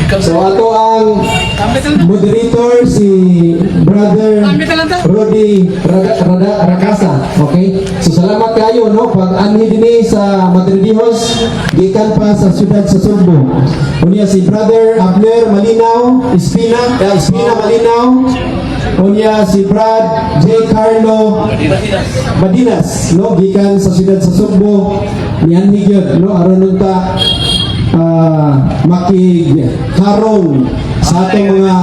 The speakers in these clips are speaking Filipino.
So ato ang moderator si Brother Rodi Rakasa. Okay? So salamat kayo no pag anhi dinhi sa Madridihos gikan pa sa siyudad sa Sugbo. Unya si Brother Abner Malinaw, Espina Malinaw. Unya si Brad J. Carlo Madinas no gikan sa siyudad sa Sugbo. Nianhi gyud no aron unta makigharong sa atong mga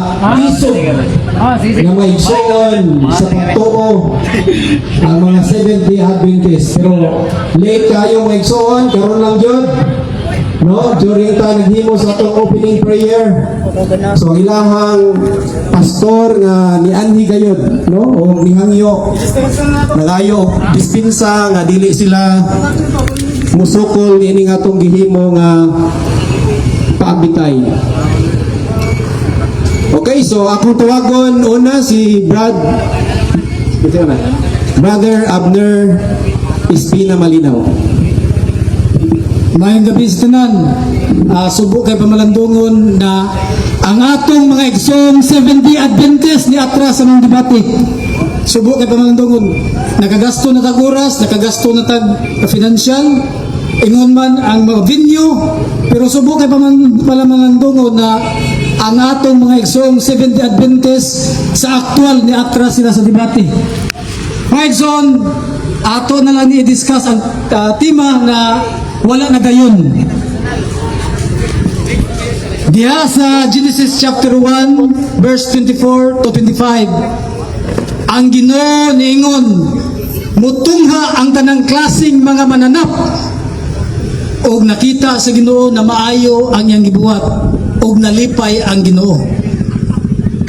isog nga may igsoon sa pagtuo ang mga Seventh-day Adventist. Pero late kayo mga igsoon, karon lang yun no during ta naghimo sa atong opening prayer. So ilahang pastor nga nianhi gayud no o nihangyo nagayo dispensa nga dili sila musukol ini nga atong gihimo nga paabitay. Okay, so akong tawagon una si Brother Abner Espina Malinaw. Mayong gabi sa tanan, subok kay pamalandungon na ang atong mga igsoong Seventh-day Adventist ni atras sa mga debate. Subok kay pamalandungon, nakagasto na tag oras, nakagasto na tag financial, ingon man ang mga venue, pero subok kay pamalandungon na ang atong mga igsoong Seventh-day Adventist sa aktual ni atras sila sa debate. Mga igsoon, ato na lang i-discuss ang tema na wala na gayon. Diha sa Genesis chapter 1 verse 24 to 25, ang Ginoo niingon, mutungha ang tanang klaseng mga mananap og nakita sa Ginoo na maayo ang iyang gibuhat og nalipay ang Ginoo.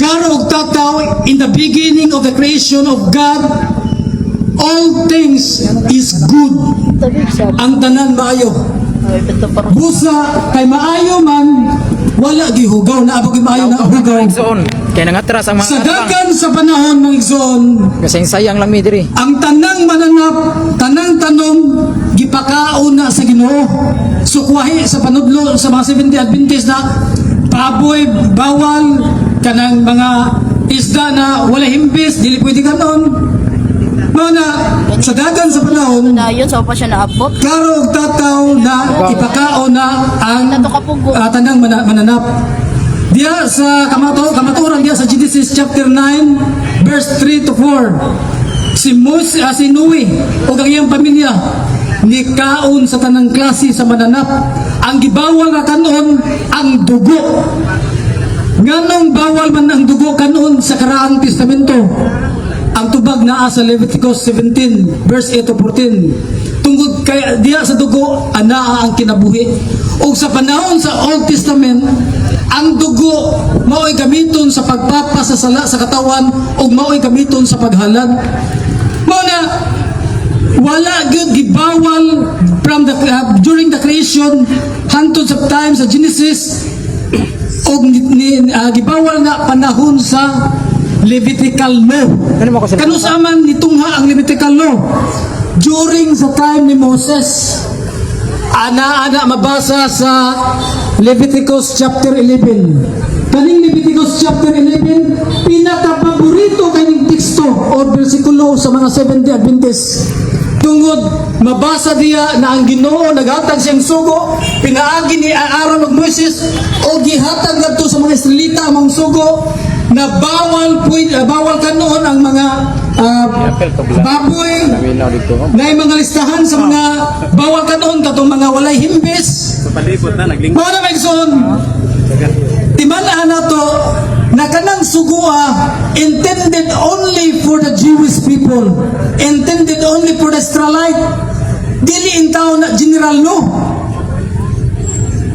Karo og tataw, in the beginning of the creation of God, all things is good. Ang tanan maayo. Busa kay maayo man wala gihugaw na abog maayo na hugaw. Kaya nangatras ang mga sa dagan sa panahon ng igsoon, kasi sayang lang mi diri. ang tanang mananap, tanang tanom gipakaon na sa Ginoo. Sukwahi sa panudlo sa mga Seventh-day Adventist na baboy, bawal, kanang mga isda na wala himbis, dili pwede kanon. Mga sa dagan sa panahon, na yun, so pa siya naabot. klaro og tataw na ipakaon na ang tanang mananap. Diya sa kamaturan diya sa Genesis chapter 9 verse 3 to 4. Si Noe o ang iyang pamilya ni kaon sa tanang klase sa mananap. Ang gibawal nga kanon ang dugo. Nganong bawal man ang dugo kanon sa karaang testamento? Ang tubag naa sa Leviticus 17 verse 8 to 14. Tungod kay diya sa dugo anaa ang kinabuhi. O sa panahon sa Old Testament, ang dugo mao'y gamiton sa pagpapasasala sa katawan o mao'y gamiton sa paghalad. Mao na wala gyud gibawal from the during the creation hangtod sa time sa Genesis og gibawal nga panahon sa Levitical law. Kanusaman nitungha ang Levitical law during the time ni Moses. Ana mabasa sa Leviticus chapter 11. Kaning Leviticus chapter 11 pinaka-paborito kaning teksto o bersikulo sa mga Seventh-day Adventist. Tungod mabasa diya na ang Ginoo naghatag siyang sugo, pinaagi ni Aaron ug Moses o gihatag ngadto sa mga Israelita ang sugo na bawal kanon ang mga baboy na mga listahan sa mga bawal kanon katong mga walay himbis. Mga na Megson, timalaan na to na kanang sugua intended only for the Jewish people, intended only for the Israelite, dili in tao na general no.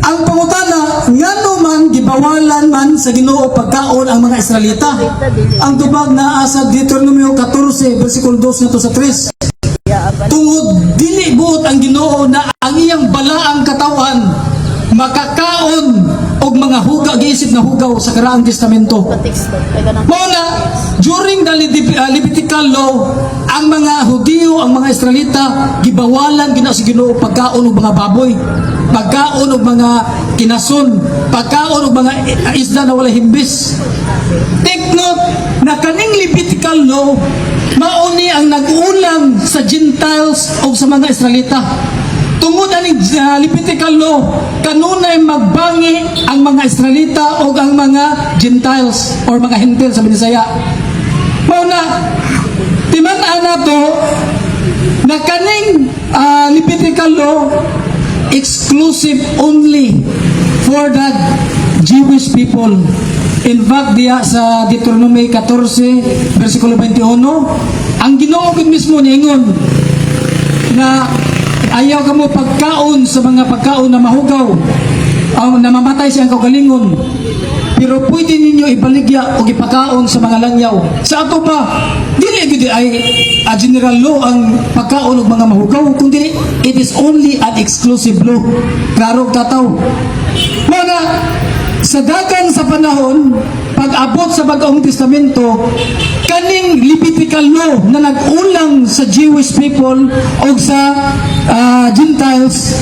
Ang pangutana, ngano man gibawalan man sa Ginoo pagkaon ang mga Israelita. Ang tubag naa sa Deuteronomio 14 versikulo 2 ngadto sa 3. Tungod dili buot ang Ginoo na ang iyang balaang katawan makakaon og mga huga giisip na hugaw sa karaang testamento. Mao na during the Levitical law, ang mga Hudiyo, ang mga Israelita gibawalan gina sa Ginoo pagkaon og mga baboy, pagkaon og mga kinason, pagkaon og mga isda na wala himbis. Take note na kaning Levitical law mauni ang nag-ulang sa Gentiles o sa mga Israelita. Tungod aning Levitical law, kanunay magbangi ang mga Israelita o ang mga Gentiles or mga Hentil sa Binisaya. Mauna, timan-an na to na kaning Levitical law exclusive only for the Jewish people. In fact, diya sa Deuteronomy 14, versikulo 21, ang Ginoo mismo niingon na ayaw ka mo pagkaon sa mga pagkaon na mahugaw, na mamatay siyang kaugalingon, pero pwede ninyo ibaligya o ipakaon sa mga langyaw. Sa ato ba, dili gid ay a general law ang pagkaon og mga mahugaw, kundi it is only an exclusive law. Klaro tataw. Mga sa dagan sa panahon, pag-abot sa Bagong Testamento, kaning Levitical law na nag-ulang sa Jewish people o sa Gentiles,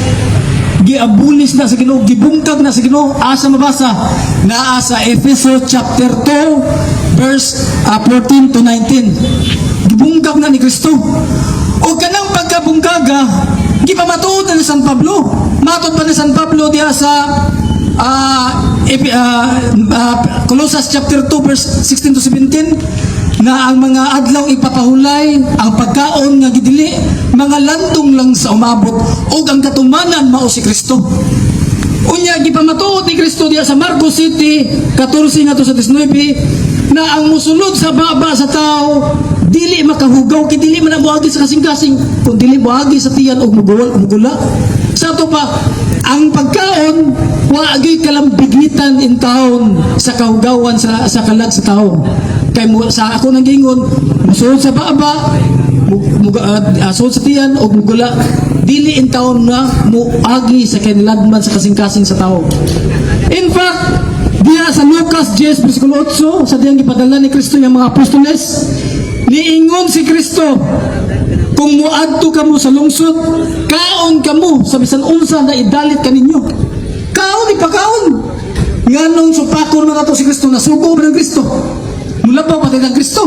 giabulis na sa Ginoo, gibungkag na sa Ginoo. Asa mabasa? Naa sa Efeso chapter 2 verse 14 to 19. Gibungkag na ni Kristo. O kanang pagkabungkaga, gipamatuod na ni San Pablo. Matod pa ni San Pablo diya sa Colossus chapter 2 verse 16 to 17 na ang mga adlaw ipapahulay, ang pagkaon nga gidili, mga lantong lang sa umabot o ang katumanan mao si Kristo. Unya gipamatuod ni Kristo diya sa Marcos City 14 nga to sa 19 na ang musulod sa baba sa tao dili makahugaw, kay dili man buhagi sa kasing-kasing, kung dili buhagi sa tiyan og mugula. Sa ato pa, ang pagkaon waagi kalambigitan in taon sa kahugawan sa kalag sa tao. Kay sa ako nang gingon, musulod sa baba, musulod sa tiyan og mugula, dili in taon na muagi sa kinilagman sa kasing-kasing sa tao. In fact, diya sa Lucas 10 versikulo 8, sa diyang gipadala ni Kristo yung mga apostoles, niingon si Kristo, kung muadto kamo sa lungsod, kaon kamo sa bisan unsa na idalit kaninyo. Kaon ipakaon. Nganong supakon man ato si Kristo, nasugo ba ng Kristo? Mula pa patay ng Kristo.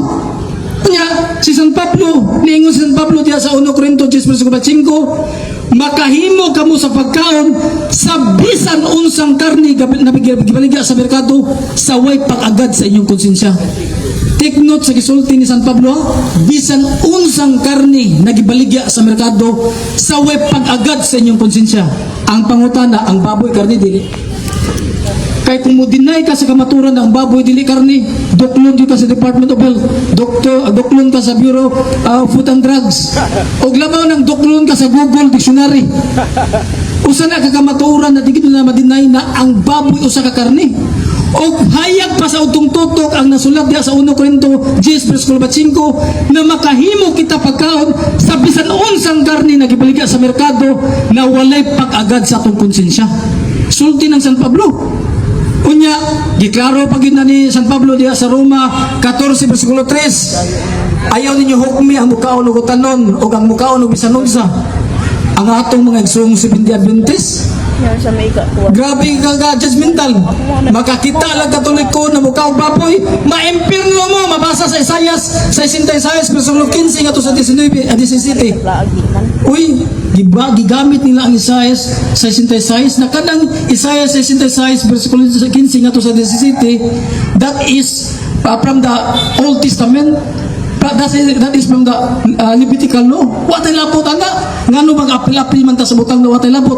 Kanya, si San Pablo, niingon si San Pablo diya sa 1 Corinto 10 versikulo 5, makahimo kamo sa pagkaon sa bisan unsang karni na gibaligya sa merkado sa way pag-agad sa inyong konsensya. Take note sa gisulti ni San Pablo, bisan unsang karni na gibaligya sa merkado sa way pag-agad sa inyong konsensya. Ang pangutana, ang baboy karni dili. Kay kung mo deny ka sa kamaturan ng baboy dili karni, doklon ka sa Department of Health, doklon ka sa Bureau of Food and Drugs, og labaw ng doklon ka sa Google Dictionary. Usa na kakamaturan na digid na madinay na ang baboy usa ka karni. O hayag pa sa utong tutok ang nasulat diya sa 1 Corinto 10 versikulo 5 na makahimo kita pagkaon sa bisan unsang karni na gibaligya sa merkado na walay pag-agad sa atong konsensya. Sulti ng San Pablo. Unya, giklaro pag yun na ni San Pablo diya sa Roma 14 versikulo 3, ayaw ninyo hukmi ang mukaon o tanon o ang mukaon o bisan unsa ang atong mga igsoong Seventh Day Adventist. Grabe ka judgmental. Makakita lang katoliko na mukha o baboy, ma-impirno mo, mabasa sa Isaias 66 versikulo 15 nga to sa 17. Uy, gigamit nila ang Isaias 66 na kanang Isaias 66 versikulo 15 nga to sa 17, that is from the Old Testament. That is from the Levitical law. Watay labot ana. Ngano mag-apil-apil man ta sa butang law, watay labot.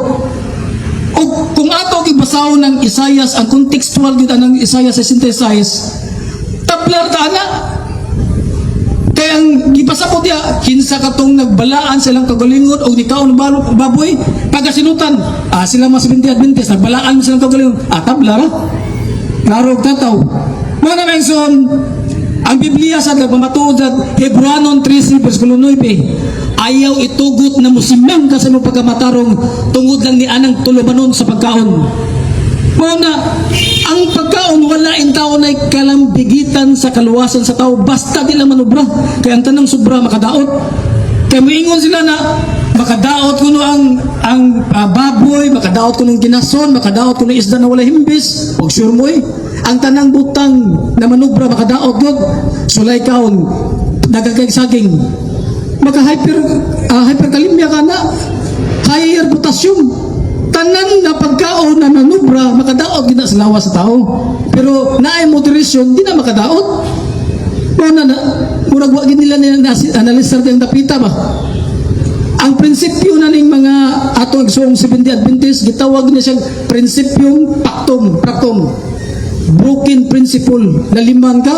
O kung ato gibasahon ng Isaias, ang contextual dito ng Isaias 66, tablar ta ana. Kaya ang gibasa ko diya, kinsa katong nagbalaan silang kagalingon o nikaon baboy, pagasinutan, sila mga Seventh Day Adventist, nagbalaan silang kagalingon, tablar ha? Klaro tataw. Mga namengson, ang Biblia sa nagmamatuod sa Hebreanon 13 versikulo 9, ayaw itugot na musimang ka sa mga pagkamatarong tungod lang ni anang tulubanon sa pagkaon. Muna, ang pagkaon wala in tao na kalambigitan sa kaluwasan sa tao basta di lang manubra. Kaya ang tanang sobra makadaot. Kaya moingon sila na makadaot ko no ang baboy, makadaot ko ng ginason, makadaot ko ng isda na wala himbis, pag sure mo ang tanang butang na manubra makadaot gud, sulay kaon, nagagay saging, hyperkalemia ka na, higher potassium, tanan na pagkaon na manubra, makadaot gina sa lawas sa tao. Pero naay moderation, di na makadaot. Murag wag nila analisa ang dapita ba? Ang prinsipyo na ning mga atong igsoong Seventh-day Adventist gitawag niya siyang prinsipyong praktom. Broken principle. Naliman ka,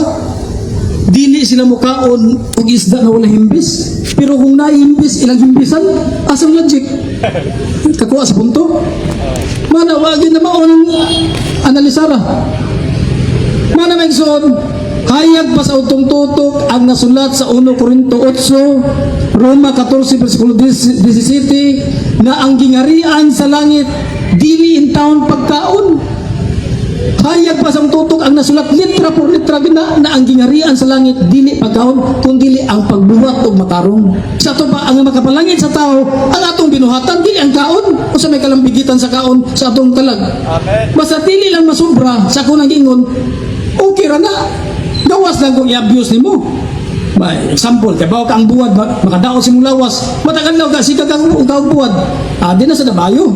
dili sila mukaon og isda na wala himbis. Pero kung naihimbis, ilang himbisan, asang logic? Kakuha sa punto. Manawagin na maon analisara. Manamegson, hayag pa sa utong tutok ang nasulat sa 1 Corinto 8, Roma 14, versikulo 17, na ang gingarian sa langit, dili in taon pagkaon. Hayag pa sa tutok ang nasulat litra por litra na ang gingarian sa langit, dili pagkaon, kundi ang pagbuhat o matarong. Sa ito pa, ang makapalangit sa tao, ang atong binuhatan, dili ang kaon, o sa may kalambigitan sa kaon, sa atong talag. Basta dili lang masubra, sa kunang ingon, okay ra na. Gawas lang kung i-abuse ni mo. Example, kabaw ka ang buwad, makadaot si mong lawas, matagal lang ka, sikag ang buwad. Di na sa dabayo.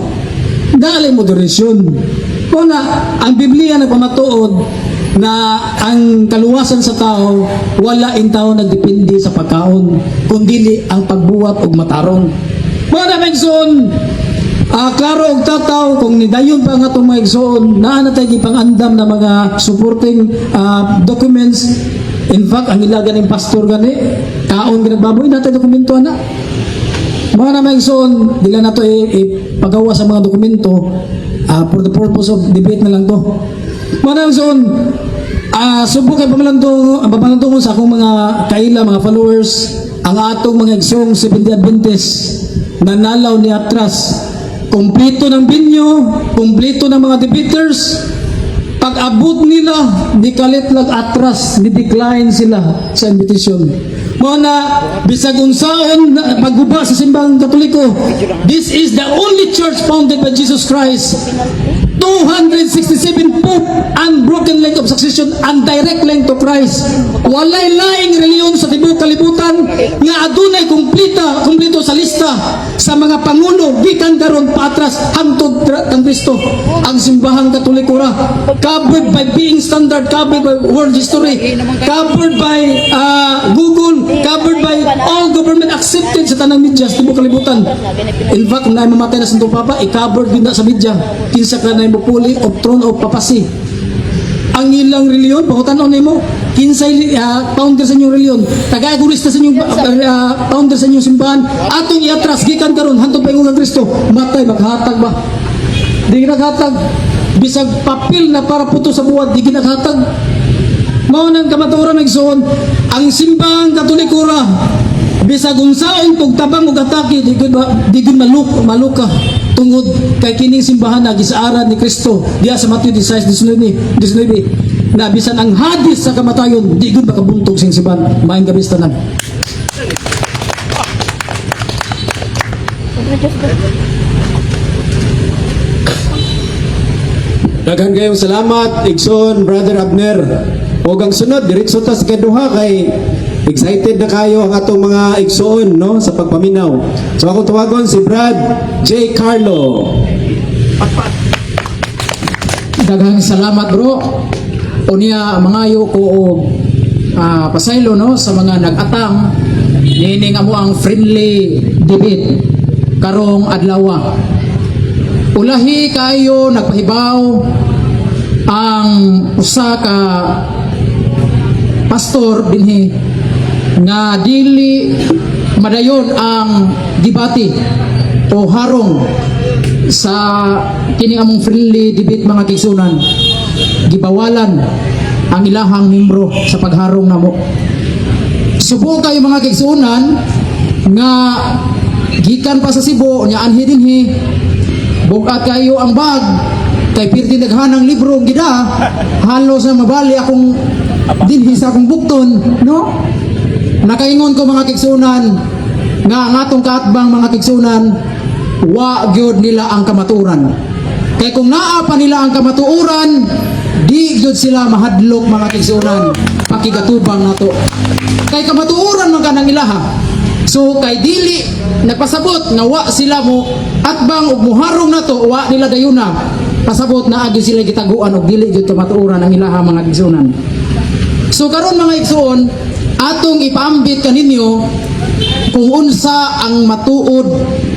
Daalay moderation. Una, ang Biblia nagpamatuod na ang kaluwasan sa tao, wala in tao nagdepende sa pagkaon, kundi ang pagbuwat o matarong. Mga megson, klaro og tataw kung nidayon pa nga itong mga igsoon na natay gipangandam na mga supporting documents. In fact, ang ilagan ng pastor gani kaon ginagbaboy natay dokumento na mga na igsoon, dila na to ipagawa sa mga dokumento for the purpose of debate na lang to. Mga na igsoon, subok kay pamalandungon sa akong mga kaila, mga followers, ang atong mga igsoong Seventh-day Adventist na nalaw ni atras. Kompleto ng binyo, kompleto ng mga debaters. Pag abot nila, di kalit lag atras, ni decline sila sa invitation. Muna, bisag unsaon pagguba sa simbang Katoliko, this is the only church founded by Jesus Christ. 267 Pope, unbroken link of succession, and direct link to Christ. Walay laing reliyon sa tibok kalibutan nga adunay kumpleto sa lista sa mga pangulo gikan karon patras hangtod kang Kristo. Ang simbahang Katoliko ra covered by being standard, covered by world history, covered by Google, covered by all government accepted sa tanang media sa tibok kalibutan. In fact, kung naay mamatay na sa Papa, i-covered din na sa media. Kinsa ka na mupuli o throne o papasi. Ang ilang reliyon, pangutanon nimo, kinsay founder sa inyong reliyon, tagagurista sa inyong founder sa inyong simbahan, atong iatras gikan karon hantod paingon kang Kristo, matay maghatag ba? Di ginaghatag. Bisag papel na para puto sa buwad, di ginaghatag. Mao nang kamatuoran nagsuon, ang simbahang Katoliko ra bisag unsaon pagtabang og atake, di gud maluka tungod kay kining simbahan na gisaaran ni Kristo diha sa Mateo 16:19 na bisan ang hadis sa kamatayon di gud makabuntog sing simbahan. Maayong gabi sa tanan. Daghan kayong salamat, Igsoon, Brother Abner. O ang sunod, diretso ta sa kaduha kay excited na kayo ang atong mga igsoon no, sa pagpaminaw. So akong tawagon si Brad J. Carlo. Daghang salamat bro. Unya mangayo ko og pasaylo no sa mga nag-atang nining amo ang friendly debate karong adlaw. Ulahi kayo nagpahibaw ang usa ka pastor dinhi nga dili madayon ang debate o harong sa kini among friendly debate mga kigsunan. Gibawalan ang ilahang membro sa pagharong namo. Subo kayo mga kigsunan nga gikan pa sa Cebu nya anhi dinhi bugat kayo ang bag kay pirti daghanang libro gida halos na mabali akong dinhi sa akong bukton no. Nakaingon ko mga kigsunan nga ang atong kaatbang mga kigsunan wa gyud nila ang kamatuoran. Kay kung naa pa nila ang kamatuoran, di gyud sila mahadlok mga kigsunan. Pakigatubang nato. Kay kamatuoran man kanang ilaha. So kay dili nagpasabot nga wa sila mo atbang ug muharong nato, wa nila dayuna. Pasabot na agi sila gitaguan og dili gyud kamatuoran ang ilaha mga kigsunan. So karon mga igsuon, atong ipaambit kaninyo kung unsa ang matuod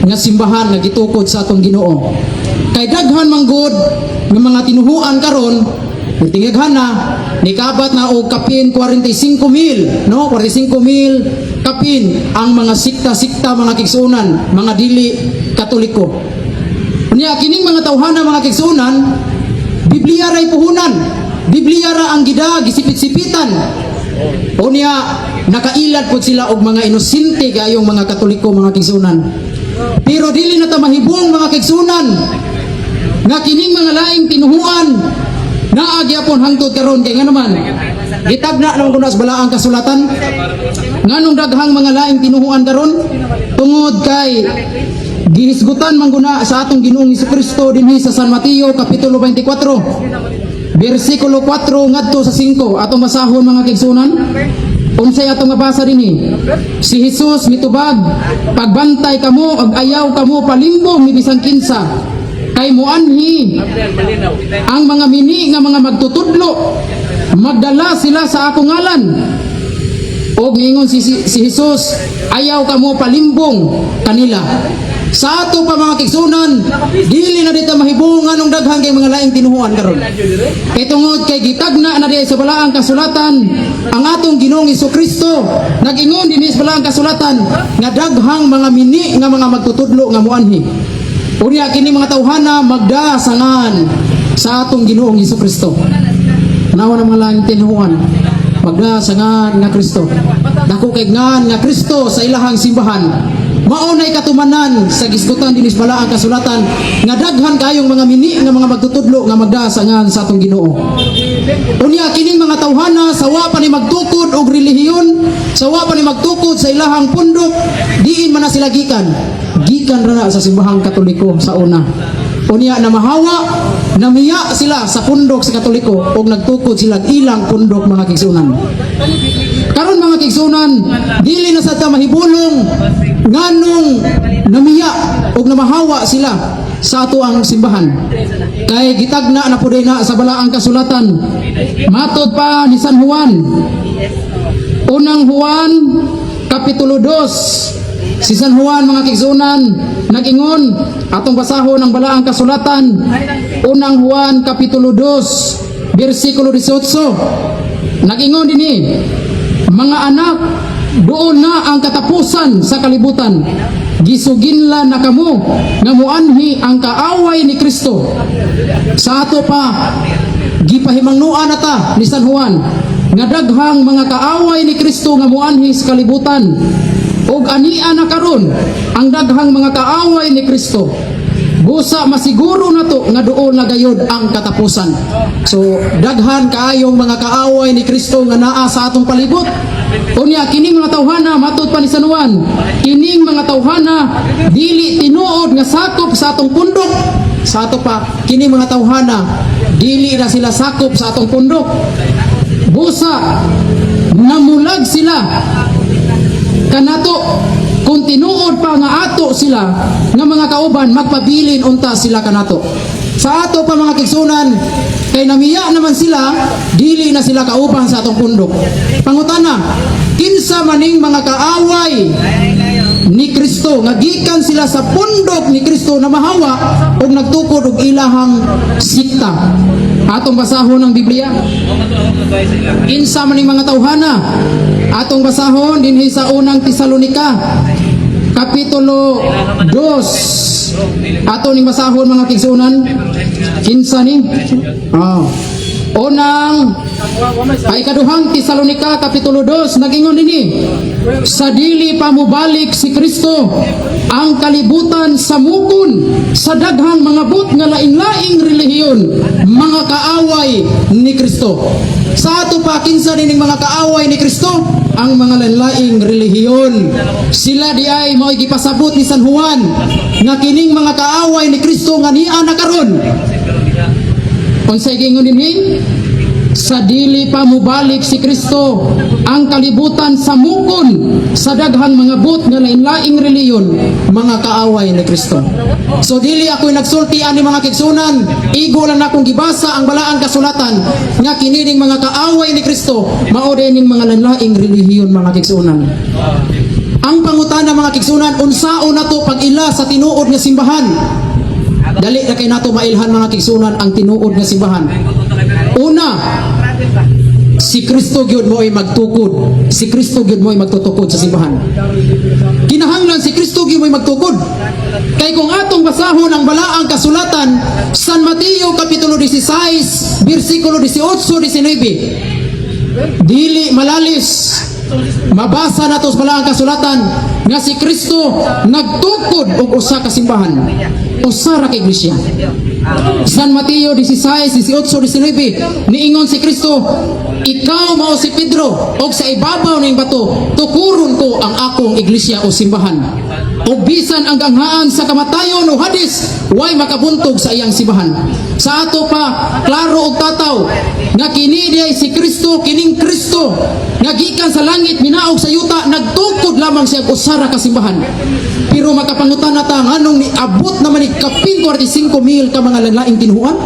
nga simbahan nga gitukod sa atong Ginoo. Kay daghan manggod nga mga tinuhuan karon, tingaghan na nikabat na og kapin 45,000, no? 45,000 kapin ang mga sikta-sikta mga kigsunan, mga dili Katoliko. Unya kining mga tawhana mga kigsunan, Biblia ray puhunan. Biblia ra ang gida gisipit-sipitan. Unya nakailad pud sila og mga inosente gayong mga Katoliko mga kigsunan. Pero dili na ta mahibong mga kigsunan nga kining mga laing tinuhuan naa gyapon hangtod karon kay nga naman gitagna naman kuno sa balaang kasulatan nganong daghang mga laing tinuhuan karon tungod kay gihisgutan man guna sa atong Ginoong Hesukristo dinhi sa San Mateo kapitulo 24 bersikulo 4 ngadto sa 5 atong basahon mga kigsunan. Unsay atong mabasa dinhi? Si Jesus mitubag, pagbantay kamo ag ayaw kamo palimbong ni bisan kinsa. Kay muanhi ang mga mini nga mga magtutudlo, magdala sila sa akong ngalan. Og ingon si Jesus, ayaw kamo palimbong kanila. Sa ato pa mga kigsunan, dili na dito mahibong anong daghang kay mga laing tinuhuan karon. Kay tungod kay gitagna na diay sa balaang kasulatan ang atong Ginoong Hesukristo, nag-ingon dinhi sa balaang kasulatan nga daghang mga mini nga mga magtutudlo nga muanhi. Unya kini mga tawhana magdasangan sa atong Ginoong Hesukristo. Nawa ng mga laing tinuhuan, magdasangan nga Kristo. Dako kay ngan nga Kristo sa ilahang simbahan. Maunay katumanan sa gisgutan dinis balaang kasulatan nga daghan kayong mga mini nga mga magtutudlo nga magdasangan sa atong Ginoo. Unya kining mga tawhana sawa pa ni magtukod og relihiyon, sawa pa ni magtukod sa ilahang pundok, diin man na sila gikan ra sa simbahang Katoliko sa una. Unya na mahawa, namiya sila sa pundok sa Katoliko og nagtukod sila ilang pundok mga kigsunan. Karon mga kigsunan, dili na sa ta mahibulong nganong namiya og namahawa sila sa ato ang simbahan. Kay gitagna na puday na sa balaang kasulatan. Matod pa ni San Juan. Unang Juan kapitulo 2. Si San Juan mga kigsunan nag-ingon atong basahon ang balaang kasulatan. Unang Juan kapitulo 2 bersikulo 18. Nag-ingon dinhi, mga anak, doon na ang katapusan sa kalibutan. Gisuginla na kamo nga muanhi ang kaaway ni Kristo. Sa ato pa gipahimangnuan nata ni San Juan nga daghang mga kaaway ni Kristo nga muanhi sa kalibutan. Og ania na karon ang daghang mga kaaway ni Kristo. Busa masiguro na to nga doon na gayud ang katapusan. So daghan kaayong mga kaaway ni Kristo nga naa sa atong palibot. Unya kining mga tawhana matud pa ni San Juan, kining mga tawhana dili tinuod nga sakop sa atong pundok. Sa ato pa kining mga tawhana dili na sila sakop sa atong pundok. Busa namulag sila kanato kung tinuod pa nga ato sila nga mga kauban magpabilin unta sila kanato. Sa ato pa mga kigsunan kay namiya naman sila dili na sila kauban sa atong pundok. Pangutana, kinsa maning mga kaaway ni Kristo nga gikan sila sa pundok ni Kristo na mahawa og nagtukod og ilahang sikta. Atong basahon ang Biblia. Kinsa maning mga tawhana? Atong basahon dinhi sa unang Tesalonika kapitulo 2. Ato ning basahon mga kigsunan. Kinsa ni? Unang Ikaduhang Tesalonika Kapitulo 2 nagingon dinhi, sa dili pa mubalik si Kristo, ang kalibutan sa mukon sa daghang mga but nga laing-laing relihiyon, mga kaaway ni Kristo. Sa ato pa kinsa dining mga kaaway ni Kristo, ang mga lain-laing relihiyon. Sila di ay mao gipasabot ni San Juan nga kining mga kaaway ni Kristo nga niya na karon. Unsay gingon dinhi? Sa dili pa mubalik si Kristo, ang kalibutan sa mukon sa daghang mga but nga lain-laing reliyon, mga kaaway ni Kristo. So dili ako'y nagsultian ni mga kigsunan, igo lang akong gibasa ang balaang kasulatan nga kinining mga kaaway ni Kristo mao dining mga lain-laing relihiyon, mga kigsunan. Ang pangutana, mga kigsunan, unsaon nato pag-ila sa tinuod nga simbahan? Dali na kay nato mailhan, mga kigsunan, ang tinuod nga simbahan. Una, si Kristo gyud mo ay magtukod. Si Kristo gyud mo ay magtutukod sa simbahan. Kinahanglan si Kristo gyud mo ay magtukod. Kay kung atong basahon ang balaang kasulatan, San Mateo Kapitulo 16, versikulo 18-19, dili malalis mabasa nato sa balaang kasulatan nga si Kristo nagtukod og usa ka simbahan, usa ra ka iglesia. San Mateo 16:18-19, niingon si Kristo, ikaw mao si Pedro, og sa ibabaw ning bato tukuron ko ang akong iglesia o simbahan. Og bisan ang ganghaan sa kamatayon o hadis, way makabuntog sa iyang simbahan. Sa ato pa klaro og tataw nga kini diay si Kristo, kining Kristo nga gikan sa langit minaog sa yuta, nagtukod lamang siya og usa ra ka simbahan. Pero makapangutan nata nganong niabot naman ni kapin 45,000 ka mga lain-laing tinuan?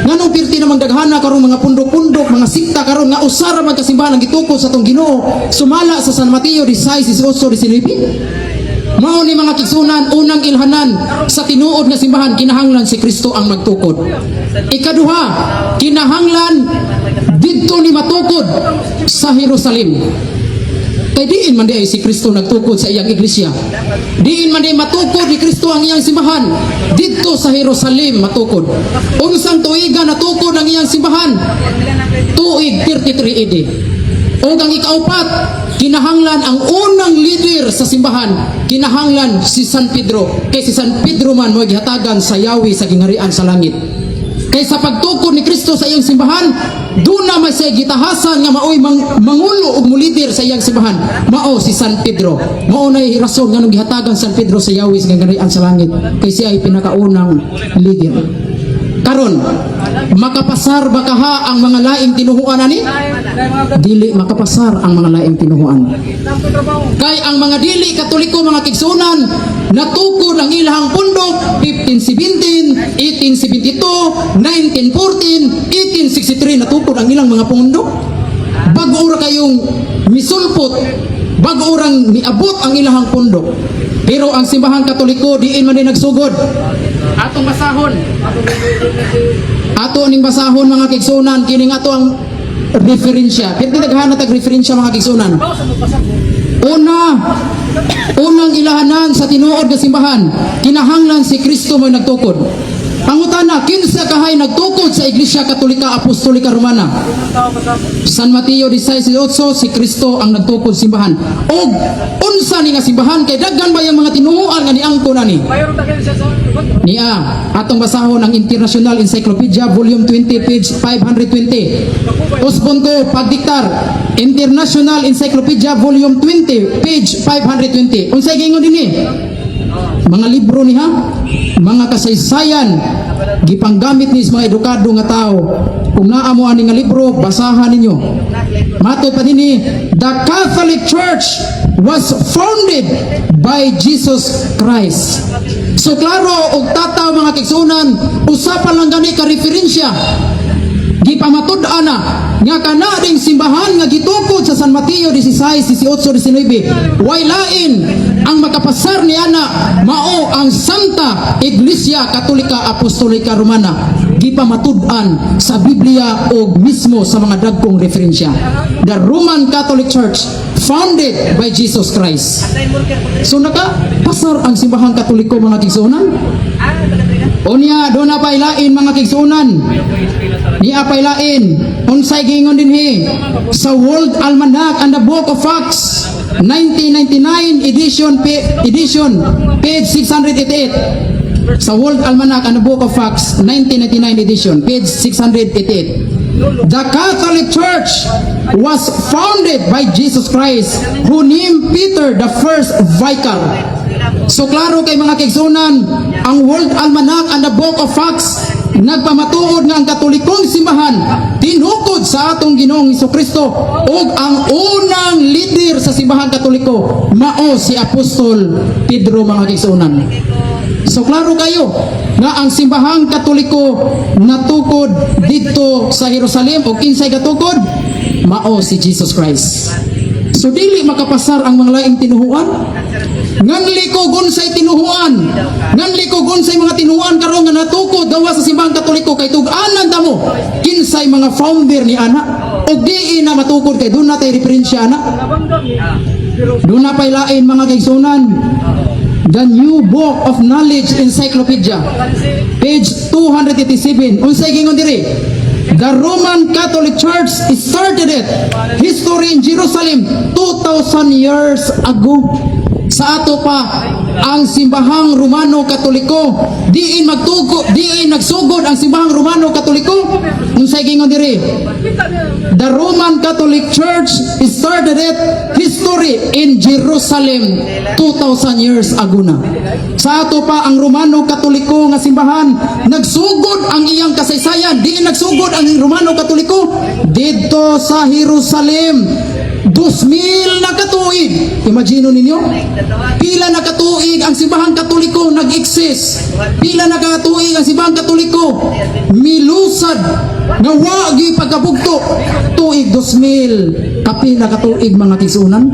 Nganong pirti namang daghana karong mga pundok-pundok, mga sikta karon nga usara man kasimbahan ang gitukod sa tong Ginoo, sumala sa San Mateo 16:18-19? Mao ni mga kigsunan, unang ilhanan sa tinuod nga simbahan, kinahanglan si Kristo ang magtukod. Ikaduha, kinahanglan didto ni matukod sa Jerusalem. Kay diin man di ay si Kristo nagtukod sa iyang iglesia. Diin man di matukod ni Kristo ang iyang simbahan. Dito sa Jerusalem matukod. Unsang tuiga natukod ang iyang simbahan? Tuig 33 AD. O ang ikaupat, kinahanglan ang unang leader sa simbahan, kinahanglan si San Pedro. Kay si San Pedro man mo gihatagan sa yawi sa gingarian sa langit. Kay sa pagtukod ni Kristo sa iyang simbahan, doon na may siya gitahasan nga maoy mangulo og mulider sa iyang simbahan, mao si San Pedro. Mao na rason nga nung gihatagan San Pedro sa yawi sa gingarian sa langit, kay siya ay pinakaunang leader. Karon, makapasar ba kaha ang mga laing tinuhuan ani? Dili makapasar ang mga laing tinuhuan. Kay ang mga dili Katoliko, mga kigsunan, natukod ang ilahang pundok 1517, 1872, 1914, 1863, natukod ang ilang mga pundok. Bago ora kayong misulpot, bago orang niabot ang ilahang pundok. Pero ang simbahan Katoliko diin man din nagsugod. Atong basahon. Ato ning basahon, mga kigsunan, kining ato ang referensya. Pero naghahanap tag referensya, mga kigsunan. Unang ilahanan sa tinuod nga simbahan, kinahanglan si Kristo mo nagtukod. Pangutana, kinsa kahay nagtukod sa Iglesia Katolika Apostolika Romana? San Mateo 16:8, si Kristo ang nagtukod simbahan. Og unsa ni nga simbahan, kay daghan ba yung mga tinuoan nga niangkon ani? Niya, atong basahon ang International Encyclopedia Volume 20, page 520. Usbon ko pagdiktar, International Encyclopedia Volume 20, page 520. Unsay gingon dinhi? Mga libro niha, mga kasaysayan, gipanggamit ni mga edukado nga tao. Kung naa mo ani nga libro, basahan ninyo. Matod pa dinhi, the Catholic Church was founded by Jesus Christ. So klaro og tataw, mga kigsunan, usapan lang gani ka referensya. Gipamatud-an na nga kana ding simbahan nga gitukod sa San Mateo 16:18-19, way lain ang makapasar ni ana, mao ang Santa Iglesia Katolika Apostolika Romana. Gipamatud-an sa Biblia o mismo sa mga dagkong referensya. The Roman Catholic Church founded by Jesus Christ. So nakapasar ang simbahang Katoliko, mga kigsunan. Unya, doon na pa ilain, mga kigsunan, Di apay lain, unsay gingon dinhi sa World Almanac and the Book of Acts 1999 edition page 688. Sa World Almanac and the Book of Acts 1999 edition page 688. The Catholic Church was founded by Jesus Christ, who named Peter the first vicar. So klaro kay mga kaigsunan, ang World Almanac and the Book of Acts nagpamatuod nga ang Katolikong simbahan tinukod sa atong Ginoong Hesukristo ug ang unang leader sa simbahan Katoliko mao si Apostol Pedro, mga kaigsunan. So klaro kayo nga ang simbahang Katoliko natukod dito sa Jerusalem ug kinsay gatukod? Mao si Jesus Christ. So dili makapasar ang mga laing tinuhuan. Nganli ko gunsay tinuhuan. Nganli ko gunsay mga tinuhuan karon nga natukod dawa sa simbahang Katoliko kay tug-anan ta mo kinsay mga founder ni ana ug dii na matukod kay dun natay referensya ana. Dun na pay lain, mga kaigsunan. The New Book of Knowledge Encyclopedia page 287 unsay gingon diri? The Roman Catholic Church started it history in Jerusalem 2,000 years ago. Sa ato pa ang simbahang Romano Katoliko diin nagsugod ang simbahang Romano Katoliko unsay gingon diri? The Roman Catholic Church started it history in Jerusalem 2,000 years ago na. Sa ato pa ang Romano Katoliko nga simbahan nagsugod ang iyang kasaysayan. Diin nagsugod ang Romano Katoliko dito sa Jerusalem 2,000 na katuig. Imagino ninyo? Pila na katuig ang simbahang Katoliko nag-exist. Pila na katuig ang simbahang Katoliko milusad nga wagi pagkabugto. Tuig 2,000. Kapila katuig, mga kaigsunan.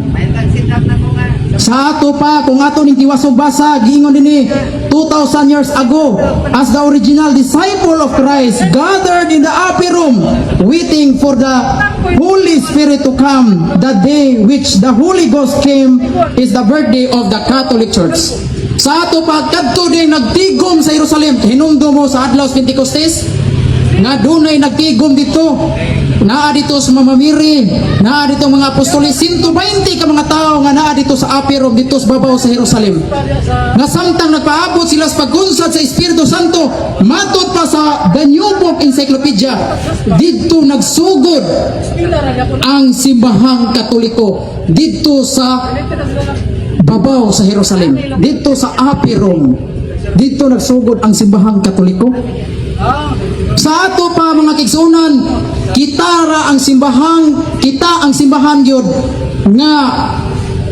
Sa ato pa, kung ato ning tiwasog basa, giingon dinhi 2,000 years ago, as the original disciple of Christ gathered in the upper room, waiting for the Holy Spirit to come. The day which the Holy Ghost came is the birthday of the Catholic Church. Sa ato pa, kadto din nagtigom sa Jerusalem. Hinumdo mo sa adlaw sa Pentecostes nga dunay nagtigom dito. Naa dito sa mamamiri, naa dito mga apostoles, 120 ka mga tao nga naa dito sa upper room dito sa babaw sa Jerusalem. Nga samtang nagpaabot sila sa pagkunsad sa Espiritu Santo, matud pa sa The New Book Encyclopedia, dito nagsugod ang simbahang Katoliko dito sa babaw sa Jerusalem, dito sa upper room. Dito nagsugod ang simbahang Katoliko. Sa ato pa, mga kaigsunan, kita ang simbahan gyud nga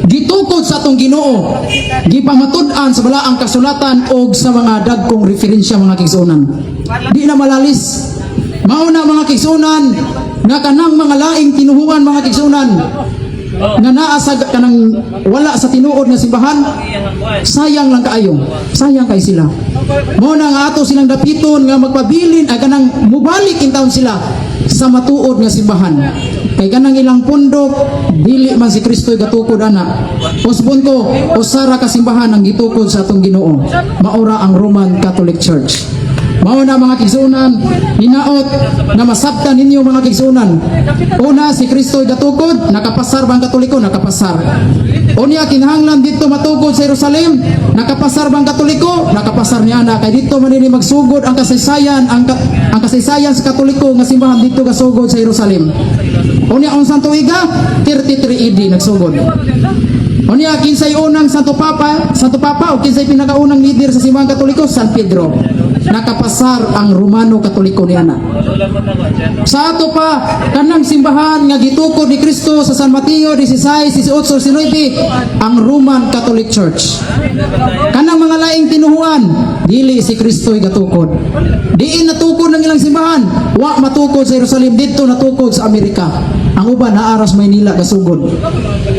gitukod sa atong Ginoo, gipamatud-an sa balaang kasulatan o sa mga dagkong referensya, mga kaigsunan. Di na malalis. Mao na, mga kaigsunan, nga kanang mga laing tinuhuan, mga kaigsunan, nga naa sa kanang wala sa tinuod nga simbahan, sayang lang kaayo, sayang kay sila. Mo na nga ato silang dapiton nga magpabilin ay kanang mubalik in taon sila sa matuod nga simbahan. Kay kanang ilang pundok dili man si Kristo'y gatukod ana. Usbunto usara ka simbahan ang gitukod sa atong Ginoo. Maura ang Roman Catholic Church. Mao na, mga kaigsunan, hinaot na masabtan ninyo, mga kaigsunan. Una, si Kristo'y gatukod, nakapasar bang Katoliko? Nakapasar. Unya, kinahanglan dito matukod sa Jerusalem, nakapasar bang Katoliko? Nakapasar niya na. Kay dito manini magsugod ang kasaysayan, ang kasaysayan sa Katoliko nga simbahan dito gasugod sa Jerusalem. Unya, unsang tuiga? 33 AD nagsugod. Unya, kinsay unang Santo Papa o kinsay pinakaunang leader sa simbahan Katoliko? San Pedro. Nakapasar ang Romano Katoliko ni ana. Sa ato pa, kanang simbahan nga gitukod ni Kristo sa San Mateo 16, 18, 19, ang Roman Catholic Church. Kanang mga laing tinuhuan, dili si Kristo'y gatukod. Diin natukod ng ilang simbahan, wa matukod sa Jerusalem, dito natukod sa Amerika. Ang uban naaras Maynila gasugod.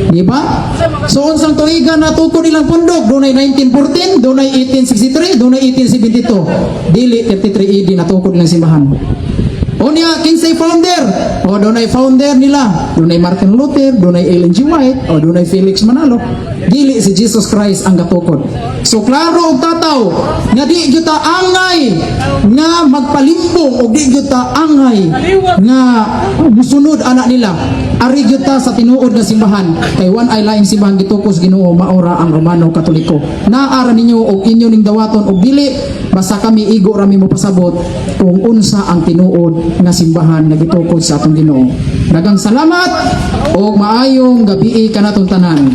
Di ba? So unsang tuiga natukod ilang pundok, dunay 1914, dunay 1863, dunay 1872. Dili 33 AD natukod ng simbahan. Unya, kinsay founder? O dunay founder nila. Dunay Martin Luther, dunay Ellen G. White, o dunay Felix Manalo. Dili si Jesus Christ ang gatukod. So klaro og tataw nga di gyud ta angay nga ta magpalimbong og di gyud ta angay nga musunod anak nila. Ari gyud ta sa tinuod nga simbahan kay one ay laing simbahan gitukos Ginoo maora ang Romano Katoliko. Naara ninyo og inyo ning dawaton og dili basta kami igo rami mo pasabot kung unsa ang tinuod nga simbahan nga gitukos sa atong Ginoo. Daghang salamat og maayong gabi kanaton tanan.